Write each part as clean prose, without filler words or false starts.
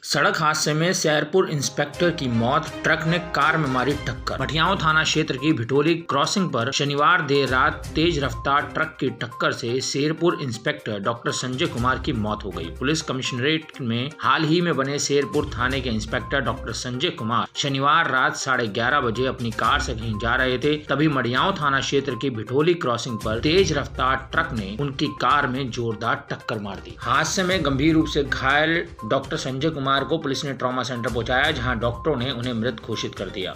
सड़क हादसे में सैरपुर इंस्पेक्टर की मौत, ट्रक ने कार में मारी टक्कर। मठियाओं थाना क्षेत्र की भिटोली क्रॉसिंग पर शनिवार देर रात तेज रफ्तार ट्रक की टक्कर से सैरपुर इंस्पेक्टर डॉक्टर संजय कुमार की मौत हो गई। पुलिस कमिश्नरेट में हाल ही में बने सैरपुर थाने के इंस्पेक्टर डॉक्टर संजय कुमार शनिवार रात 11:30 बजे अपनी कार से कहीं जा रहे थे, तभी मठियाओं थाना क्षेत्र की भिटोली क्रॉसिंग पर तेज रफ्तार ट्रक ने उनकी कार में जोरदार टक्कर मार दी। हादसे में गंभीर रूप से घायल डॉक्टर संजय कुमार को पुलिस ने ट्रॉमा सेंटर पहुंचाया, जहां डॉक्टरों ने उन्हें मृत घोषित कर दिया।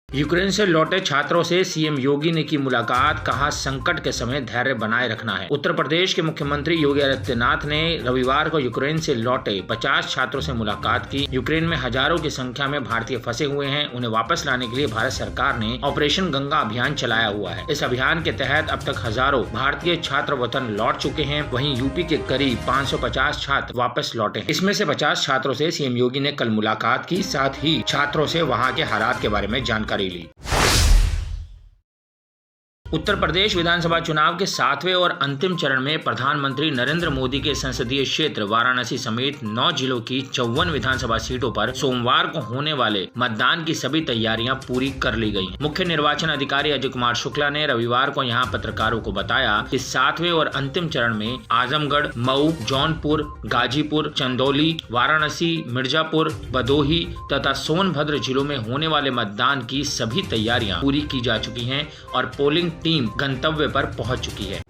यूक्रेन से लौटे छात्रों से सीएम योगी ने की मुलाकात, कहा संकट के समय धैर्य बनाए रखना है। उत्तर प्रदेश के मुख्यमंत्री योगी आदित्यनाथ ने रविवार को यूक्रेन से लौटे 50 छात्रों से मुलाकात की। यूक्रेन में हजारों की संख्या में भारतीय फंसे हुए हैं। उन्हें वापस लाने के लिए भारत सरकार ने ऑपरेशन गंगा अभियान चलाया हुआ है। इस अभियान के तहत अब तक हजारों भारतीय छात्र वतन लौट चुके हैं। वहीं यूपी के करीब 550 छात्र वापस लौटे हैं। इसमें से 50 छात्रों से सीएम योगी ने कल मुलाकात की, साथ ही छात्रों से वहाँ के हालात के बारे में जानकारी ली। उत्तर प्रदेश विधानसभा चुनाव के 7वें और अंतिम चरण में प्रधानमंत्री नरेंद्र मोदी के संसदीय क्षेत्र वाराणसी समेत 9 जिलों की 54 विधानसभा सीटों पर सोमवार को होने वाले मतदान की सभी तैयारियां पूरी कर ली गई। मुख्य निर्वाचन अधिकारी अजय कुमार शुक्ला ने रविवार को यहां पत्रकारों को बताया कि 7वें और अंतिम चरण में आजमगढ़, मऊ, जौनपुर, गाजीपुर, चंदौली, वाराणसी, मिर्जापुर, भदोही तथा सोनभद्र जिलों में होने वाले मतदान की सभी तैयारियां पूरी की जा चुकी हैं और पोलिंग टीम गंतव्य पर पहुंच चुकी है।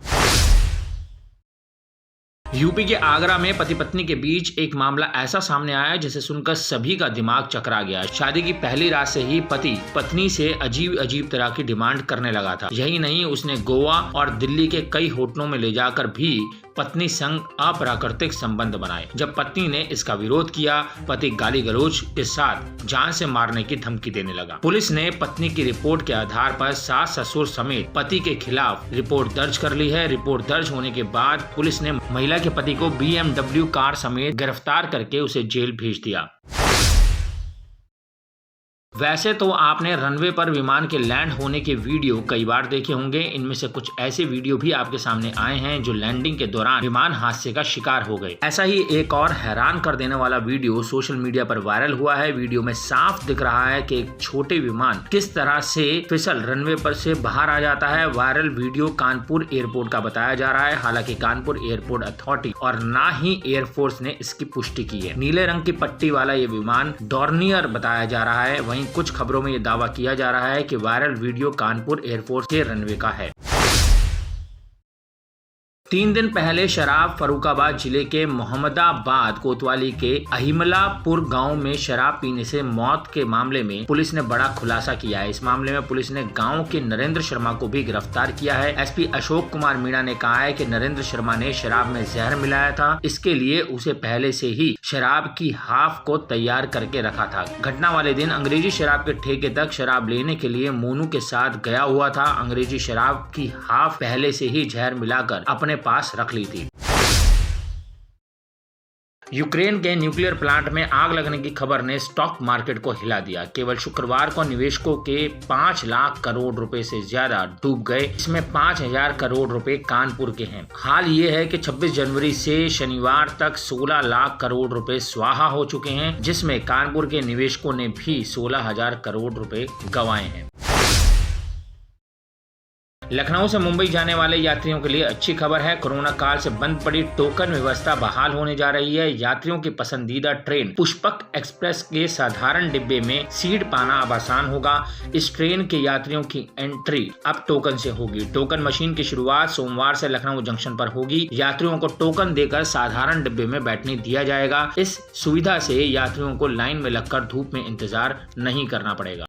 यूपी के आगरा में पति पत्नी के बीच एक मामला ऐसा सामने आया जिसे सुनकर सभी का दिमाग चकरा गया। शादी की पहली रात से ही पति पत्नी से अजीब अजीब तरह की डिमांड करने लगा था। यही नहीं, उसने गोवा और दिल्ली के कई होटलों में ले जाकर भी पत्नी संग अप्राकृतिक संबंध बनाए। जब पत्नी ने इसका विरोध किया, पति गाली गलौज के साथ जान से मारने की धमकी देने लगा। पुलिस ने पत्नी की रिपोर्ट के आधार पर सास ससुर समेत पति के खिलाफ रिपोर्ट दर्ज कर ली है। रिपोर्ट दर्ज होने के बाद पुलिस ने महिला के पति को BMW कार समेत गिरफ्तार करके उसे जेल भेज दिया। वैसे तो आपने रनवे पर विमान के लैंड होने के वीडियो कई बार देखे होंगे। इनमें से कुछ ऐसे वीडियो भी आपके सामने आए हैं जो लैंडिंग के दौरान विमान हादसे का शिकार हो गए। ऐसा ही एक और हैरान कर देने वाला वीडियो सोशल मीडिया पर वायरल हुआ है। वीडियो में साफ दिख रहा है कि एक छोटे विमान किस तरह से फिसल रनवे पर से बाहर आ जाता है। वायरल वीडियो कानपुर एयरपोर्ट का बताया जा रहा है। हालांकि कानपुर एयरपोर्ट अथॉरिटी और ना ही एयरफोर्स ने इसकी पुष्टि की है। नीले रंग की पट्टी वाला ये विमान डॉर्नियर बताया जा रहा है। वहीं कुछ खबरों में ये दावा किया जा रहा है कि वायरल वीडियो कानपुर एयरफोर्स के रनवे का है। 3 दिन पहले शराब फर्रुखाबाद जिले के मोहम्मदाबाद कोतवाली के अहिमलापुर गांव में शराब पीने से मौत के मामले में पुलिस ने बड़ा खुलासा किया है। इस मामले में पुलिस ने गांव के नरेंद्र शर्मा को भी गिरफ्तार किया है। एसपी अशोक कुमार मीणा ने कहा है कि नरेंद्र शर्मा ने शराब में जहर मिलाया था। इसके लिए उसे पहले से ही शराब की हाफ को तैयार करके रखा था। घटना वाले दिन अंग्रेजी शराब के ठेके तक शराब लेने के लिए मोनू के साथ गया हुआ था। अंग्रेजी शराब की हाफ पहले से ही जहर मिलाकर अपने पास रख ली थी। यूक्रेन के न्यूक्लियर प्लांट में आग लगने की खबर ने स्टॉक मार्केट को हिला दिया। केवल शुक्रवार को निवेशकों के 5 लाख करोड़ रुपए से ज्यादा डूब गए। इसमें 5,000 करोड़ रुपए कानपुर के हैं। हाल ये है कि 26 जनवरी से शनिवार तक 16 लाख करोड़ रुपए स्वाहा हो चुके हैं, जिसमें कानपुर के निवेशकों ने भी 16,000 करोड़ रुपए गंवाए हैं। लखनऊ से मुंबई जाने वाले यात्रियों के लिए अच्छी खबर है। कोरोना काल से बंद पड़ी टोकन व्यवस्था बहाल होने जा रही है। यात्रियों की पसंदीदा ट्रेन पुष्पक एक्सप्रेस के साधारण डिब्बे में सीट पाना अब आसान होगा। इस ट्रेन के यात्रियों की एंट्री अब टोकन से होगी। टोकन मशीन की शुरुआत सोमवार से लखनऊ जंक्शन पर होगी। यात्रियों को टोकन देकर साधारण डिब्बे में बैठने दिया जाएगा। इस सुविधा से यात्रियों को लाइन में लगकर धूप में इंतजार नहीं करना पड़ेगा।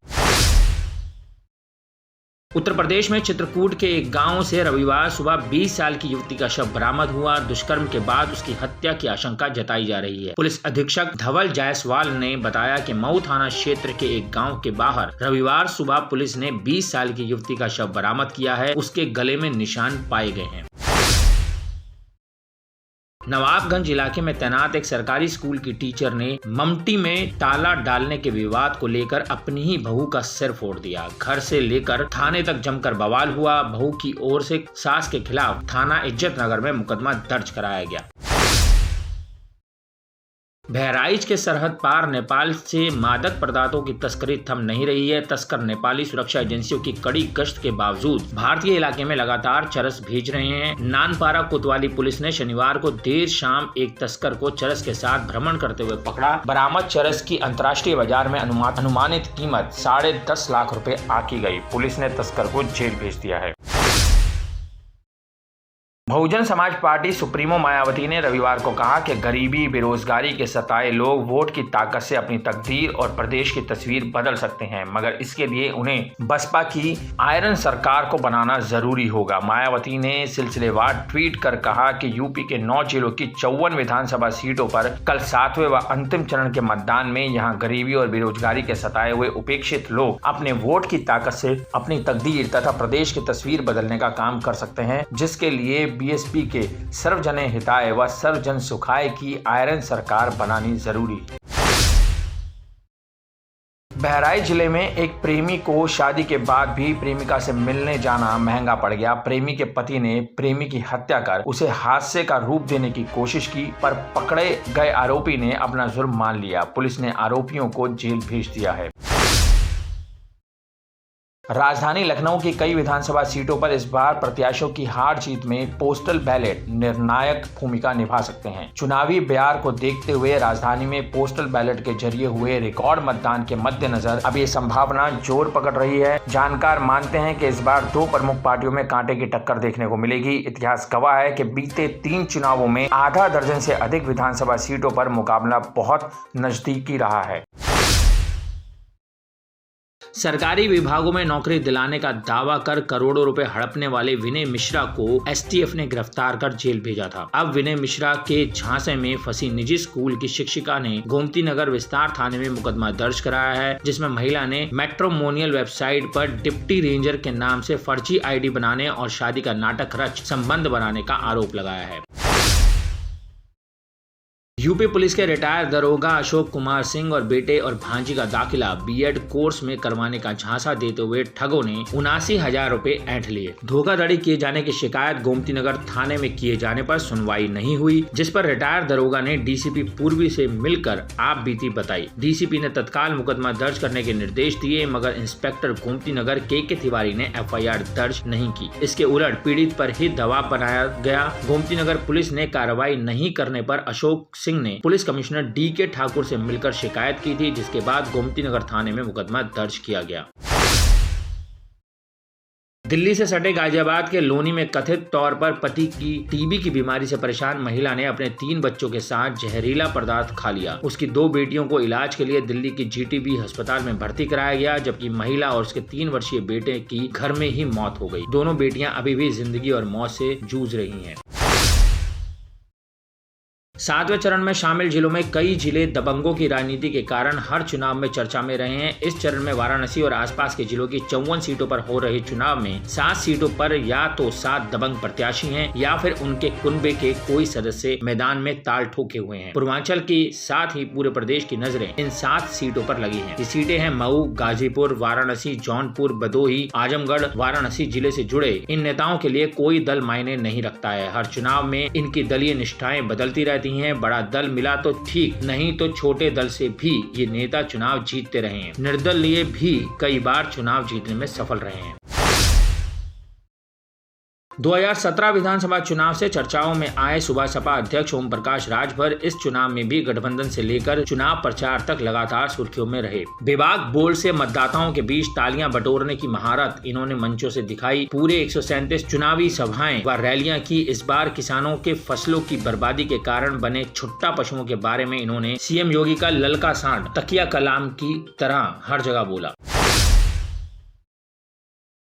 उत्तर प्रदेश में चित्रकूट के एक गांव से रविवार सुबह 20 साल की युवती का शव बरामद हुआ। दुष्कर्म के बाद उसकी हत्या की आशंका जताई जा रही है। पुलिस अधीक्षक धवल जायसवाल ने बताया कि मऊ थाना क्षेत्र के एक गांव के बाहर रविवार सुबह पुलिस ने 20 साल की युवती का शव बरामद किया है। उसके गले में निशान पाए गए हैं। नवाबगंज इलाके में तैनात एक सरकारी स्कूल की टीचर ने ममटी में ताला डालने के विवाद को लेकर अपनी ही बहू का सिर फोड़ दिया। घर से लेकर थाने तक जमकर बवाल हुआ। बहू की ओर से सास के खिलाफ थाना इज्जत नगर में मुकदमा दर्ज कराया गया। बहराइच के सरहद पार नेपाल से मादक पदार्थों की तस्करी थम नहीं रही है। तस्कर नेपाली सुरक्षा एजेंसियों की कड़ी गश्त के बावजूद भारतीय इलाके में लगातार चरस भेज रहे हैं। नानपारा कोतवाली पुलिस ने शनिवार को देर शाम एक तस्कर को चरस के साथ भ्रमण करते हुए पकड़ा। बरामद चरस की अंतर्राष्ट्रीय बाजार में अनुमानित कीमत 10.5 लाख रुपए आकी गई। पुलिस ने तस्कर को जेल भेज दिया है। बहुजन समाज पार्टी सुप्रीमो मायावती ने रविवार को कहा कि गरीबी बेरोजगारी के सताए लोग वोट की ताकत से अपनी तकदीर और प्रदेश की तस्वीर बदल सकते हैं, मगर इसके लिए उन्हें बसपा की आयरन सरकार को बनाना जरूरी होगा। मायावती ने सिलसिलेवार ट्वीट कर कहा कि यूपी के 9 जिलों की 54 विधानसभा सीटों पर कल 7वें व अंतिम चरण के मतदान में यहां गरीबी और बेरोजगारी के सताए हुए उपेक्षित लोग अपने वोट की ताकत से अपनी तकदीर तथा प्रदेश की तस्वीर बदलने का काम कर सकते हैं, जिसके लिए बीएसपी के सर्वजन हिताय व सर्वजन सुखाय की आयरन सरकार बनानी जरूरी है। बहराइच जिले में एक प्रेमी को शादी के बाद भी प्रेमिका से मिलने जाना महंगा पड़ गया। प्रेमी के पति ने प्रेमी की हत्या कर उसे हादसे का रूप देने की कोशिश की, पर पकड़े गए आरोपी ने अपना जुर्म मान लिया। पुलिस ने आरोपियों को जेल भेज दिया है। राजधानी लखनऊ की कई विधानसभा सीटों पर इस बार प्रत्याशियों की हार जीत में पोस्टल बैलेट निर्णायक भूमिका निभा सकते हैं। चुनावी बयार को देखते हुए राजधानी में पोस्टल बैलेट के जरिए हुए रिकॉर्ड मतदान के मद्देनजर अब ये संभावना जोर पकड़ रही है। जानकार मानते हैं कि इस बार 2 प्रमुख पार्टियों में कांटे की टक्कर देखने को मिलेगी। इतिहास गवाह है कि बीते 3 चुनावों में आधा दर्जन से अधिक विधानसभा सीटों पर मुकाबला बहुत नजदीकी रहा है। सरकारी विभागों में नौकरी दिलाने का दावा कर करोड़ों रुपए हड़पने वाले विनय मिश्रा को एसटीएफ ने गिरफ्तार कर जेल भेजा था। अब विनय मिश्रा के झांसे में फंसी निजी स्कूल की शिक्षिका ने गोमती नगर विस्तार थाने में मुकदमा दर्ज कराया है, जिसमें महिला ने मैट्रिमोनियल वेबसाइट पर डिप्टी रेंजर के नाम से फर्जी आईडी बनाने और शादी का नाटक रच संबंध बनाने का आरोप लगाया है। यूपी पुलिस के रिटायर्ड दरोगा अशोक कुमार सिंह और बेटे और भांजी का दाखिला बीएड कोर्स में करवाने का झांसा देते हुए ठगों ने 79,000 रुपए ऐंठ लिए। धोखाधड़ी किए जाने की शिकायत गोमती नगर थाने में किए जाने पर सुनवाई नहीं हुई, जिस पर रिटायर्ड दरोगा ने डीसीपी पूर्वी से मिलकर आप बीती बताई। डीसीपी ने तत्काल मुकदमा दर्ज करने के निर्देश दिए, मगर इंस्पेक्टर गोमती नगर के तिवारी ने एफआईआर दर्ज नहीं की। इसके उलट पीड़ित पर ही दबाव बनाया गया। गोमती नगर पुलिस ने कार्रवाई नहीं करने पर अशोक सिंह ने पुलिस कमिश्नर डीके ठाकुर से मिलकर शिकायत की थी, जिसके बाद गोमती नगर थाने में मुकदमा दर्ज किया गया। दिल्ली से सटे गाजियाबाद के लोनी में कथित तौर पर पति की टीबी की बीमारी से परेशान महिला ने अपने 3 बच्चों के साथ जहरीला पदार्थ खा लिया। उसकी 2 बेटियों को इलाज के लिए दिल्ली की जीटीबी अस्पताल में भर्ती कराया गया, जबकि महिला और उसके 3 वर्षीय बेटे की घर में ही मौत हो गई। दोनों बेटियां अभी भी जिंदगी और मौत से जूझ रही हैं। 7वें चरण में शामिल जिलों में कई जिले दबंगों की राजनीति के कारण हर चुनाव में चर्चा में रहे हैं। इस चरण में वाराणसी और आसपास के जिलों की 54 सीटों पर हो रहे चुनाव में 7 सीटों पर या तो 7 दबंग प्रत्याशी हैं या फिर उनके कुनबे के कोई सदस्य मैदान में ताल ठोके हुए हैं। पूर्वांचल के साथ ही पूरे प्रदेश की नजरें इन 7 सीटों पर लगी हैं। ये सीटें हैं मऊ, गाजीपुर, वाराणसी, जौनपुर, भदोही, आजमगढ़। वाराणसी जिले से जुड़े इन नेताओं के लिए कोई दल मायने नहीं रखता है। हर चुनाव में इनकी दलीय निष्ठाएं बदलती रहती हैं। बड़ा दल मिला तो ठीक, नहीं तो छोटे दल से भी ये नेता चुनाव जीतते रहे हैं। निर्दलीय भी कई बार चुनाव जीतने में सफल रहे हैं। 2017 विधानसभा चुनाव से चर्चाओं में आए सुबह सपा अध्यक्ष ओम प्रकाश राजभर इस चुनाव में भी गठबंधन से लेकर चुनाव प्रचार तक लगातार सुर्खियों में रहे। बेबाक बोल से मतदाताओं के बीच तालियां बटोरने की महारत इन्होंने मंचों से दिखाई। पूरे 137 चुनावी सभाएं व रैलियां की। इस बार किसानों के फसलों की बर्बादी के कारण बने छुट्टा पशुओं के बारे में इन्होंने सीएम योगी का ललका सांड तकिया कलाम की तरह हर जगह बोला।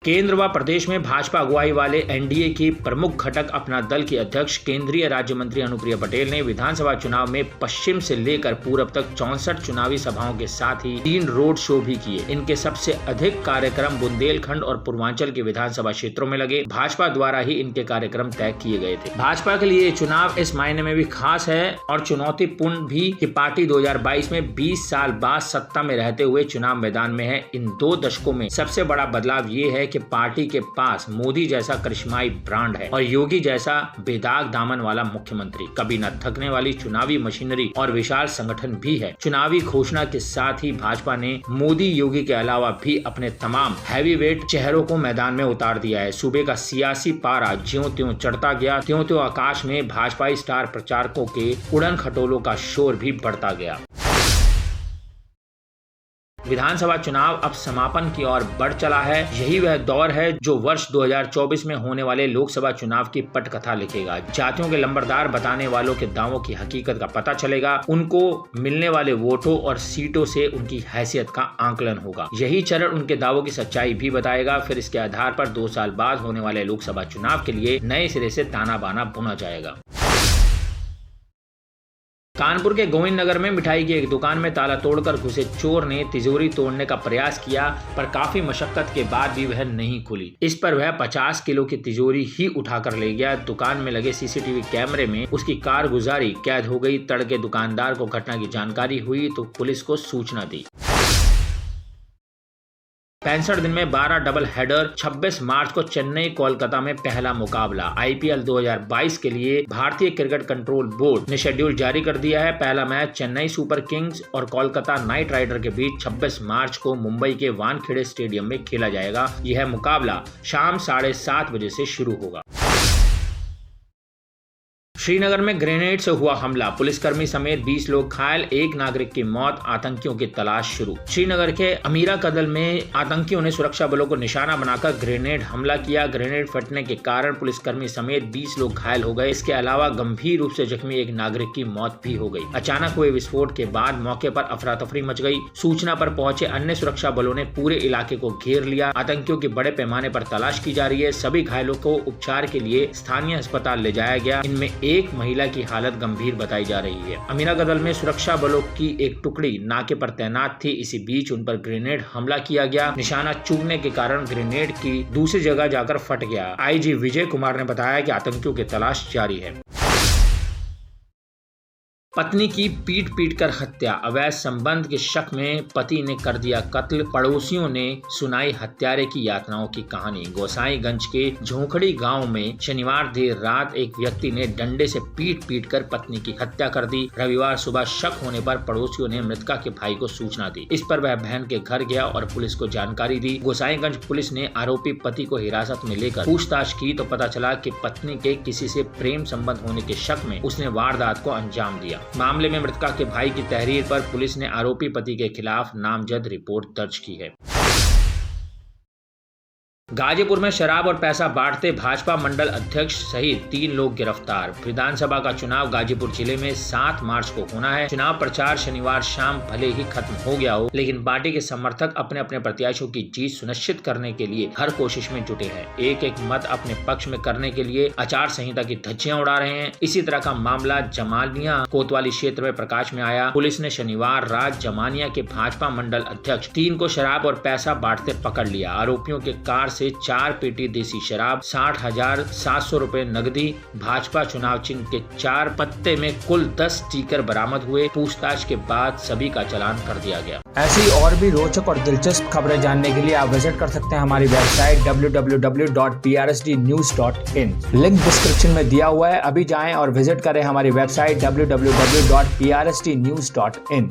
केंद्र व प्रदेश में भाजपा अगुवाई वाले एनडीए की प्रमुख घटक अपना दल की अध्यक्ष केंद्रीय राज्य मंत्री अनुप्रिया पटेल ने विधानसभा चुनाव में पश्चिम से लेकर पूरब तक 64 चुनावी सभाओं के साथ ही 3 रोड शो भी किए। इनके सबसे अधिक कार्यक्रम बुंदेलखंड और पूर्वांचल के विधानसभा क्षेत्रों में लगे। भाजपा द्वारा ही इनके कार्यक्रम तय किए गए थे। भाजपा के लिए चुनाव इस मायने में भी खास है और चुनौतीपूर्ण भी कि पार्टी 2022 में 20 साल बाद सत्ता में रहते हुए चुनाव मैदान में है। इन 2 दशकों में सबसे बड़ा बदलाव ये है कि पार्टी के पास मोदी जैसा करिश्माई ब्रांड है और योगी जैसा बेदाग दामन वाला मुख्यमंत्री, कभी न थकने वाली चुनावी मशीनरी और विशाल संगठन भी है। चुनावी घोषणा के साथ ही भाजपा ने मोदी योगी के अलावा भी अपने तमाम हैवीवेट चेहरों को मैदान में उतार दिया है। सूबे का सियासी पारा ज्यों-त्यों चढ़ता गया, त्यों-त्यों आकाश में भाजपाई स्टार प्रचारकों के उड़न खटोलों का शोर भी बढ़ता गया। विधानसभा चुनाव अब समापन की ओर बढ़ चला है। यही वह दौर है जो वर्ष 2024 में होने वाले लोकसभा चुनाव की पटकथा लिखेगा। जातियों के लंबरदार बताने वालों के दावों की हकीकत का पता चलेगा। उनको मिलने वाले वोटों और सीटों से उनकी हैसियत का आंकलन होगा। यही चरण उनके दावों की सच्चाई भी बताएगा। फिर इसके आधार पर 2 साल बाद होने वाले लोकसभा चुनाव के लिए नए सिरे से ताना बाना बुना जाएगा। कानपुर के गोविंद नगर में मिठाई की एक दुकान में ताला तोड़कर घुसे चोर ने तिजोरी तोड़ने का प्रयास किया, पर काफी मशक्कत के बाद भी वह नहीं खुली। इस पर वह 50 किलो की तिजोरी ही उठाकर ले गया। दुकान में लगे सीसीटीवी कैमरे में उसकी कारगुजारी कैद हो गई। तड़के दुकानदार को घटना की जानकारी हुई तो पुलिस को सूचना दी। 65 दिन में 12 डबल हेडर। 26 मार्च को चेन्नई कोलकाता में पहला मुकाबला। आईपीएल 2022 के लिए भारतीय क्रिकेट कंट्रोल बोर्ड ने शेड्यूल जारी कर दिया है। पहला मैच चेन्नई सुपर किंग्स और कोलकाता नाइट राइडर के बीच 26 मार्च को मुंबई के वानखेड़े स्टेडियम में खेला जाएगा। यह मुकाबला शाम 7:30 बजे से शुरू होगा। श्रीनगर में ग्रेनेड से हुआ हमला, पुलिसकर्मी समेत 20 लोग घायल, 1 नागरिक की मौत, आतंकियों की तलाश शुरू। श्रीनगर के अमीरा कदल में आतंकियों ने सुरक्षा बलों को निशाना बनाकर ग्रेनेड हमला किया। ग्रेनेड फटने के कारण पुलिसकर्मी समेत 20 लोग घायल हो गए। इसके अलावा गंभीर रूप से जख्मी 1 नागरिक की मौत भी हो गई। अचानक हुए विस्फोट के बाद मौके पर अफरा तफरी मच गई। सूचना पर पहुंचे अन्य सुरक्षा बलों ने पूरे इलाके को घेर लिया। आतंकियों की बड़े पैमाने पर तलाश की जा रही है। सभी घायलों को उपचार के लिए स्थानीय अस्पताल ले जाया गया। इनमें एक महिला की हालत गंभीर बताई जा रही है। अमीरा कदल में सुरक्षा बलों की एक टुकड़ी नाके पर तैनात थी। इसी बीच उन पर ग्रेनेड हमला किया गया। निशाना चूकने के कारण ग्रेनेड की दूसरी जगह जाकर फट गया। आईजी विजय कुमार ने बताया कि आतंकियों की तलाश जारी है। पत्नी की पीट कर हत्या, अवैध संबंध के शक में पति ने कर दिया कत्ल। पड़ोसियों ने सुनाई हत्यारे की यातनाओं की कहानी। गोसाईगंज के झोंखड़ी गांव में शनिवार देर रात एक व्यक्ति ने डंडे से पीट कर पत्नी की हत्या कर दी। रविवार सुबह शक होने पर पड़ोसियों ने मृतका के भाई को सूचना दी। इस पर वह बहन के घर गया और पुलिस को जानकारी दी। गोसाईगंज पुलिस ने आरोपी पति को हिरासत में लेकर पूछताछ की तो पता चला कि पत्नी के किसी से प्रेम संबंध होने के शक में उसने वारदात को अंजाम दिया। मामले में मृतका के भाई की तहरीर पर पुलिस ने आरोपी पति के खिलाफ नामजद रिपोर्ट दर्ज की है। गाजीपुर में शराब और पैसा बांटते भाजपा मंडल अध्यक्ष सहित 3 लोग गिरफ्तार। विधानसभा का चुनाव गाजीपुर जिले में 7 मार्च को होना है। चुनाव प्रचार शनिवार शाम भले ही खत्म हो गया हो, लेकिन पार्टी के समर्थक अपने अपने प्रत्याशियों की जीत सुनिश्चित करने के लिए हर कोशिश में जुटे हैं। एक मत अपने पक्ष में करने के लिए आचार संहिता की धज्जियां उड़ा रहे हैं। इसी तरह का मामला जमानिया कोतवाली क्षेत्र में प्रकाश में आया। पुलिस ने शनिवार रात जमानिया के भाजपा मंडल अध्यक्ष 3 को शराब और पैसा बांटते पकड़ लिया। आरोपियों के कार से 4 पेटी देसी शराब, 60,700 रुपए नकदी, भाजपा चुनाव चिन्ह के 4 पत्ते में कुल 10 स्टिकर बरामद हुए। पूछताछ के बाद सभी का चालान कर दिया गया। ऐसी और भी रोचक और दिलचस्प खबरें जानने के लिए आप विजिट कर सकते हैं हमारी वेबसाइट www.prsdnews.in। लिंक डिस्क्रिप्शन में दिया हुआ है। अभी जाएं और विजिट करें हमारी वेबसाइट www.prsdnews.in।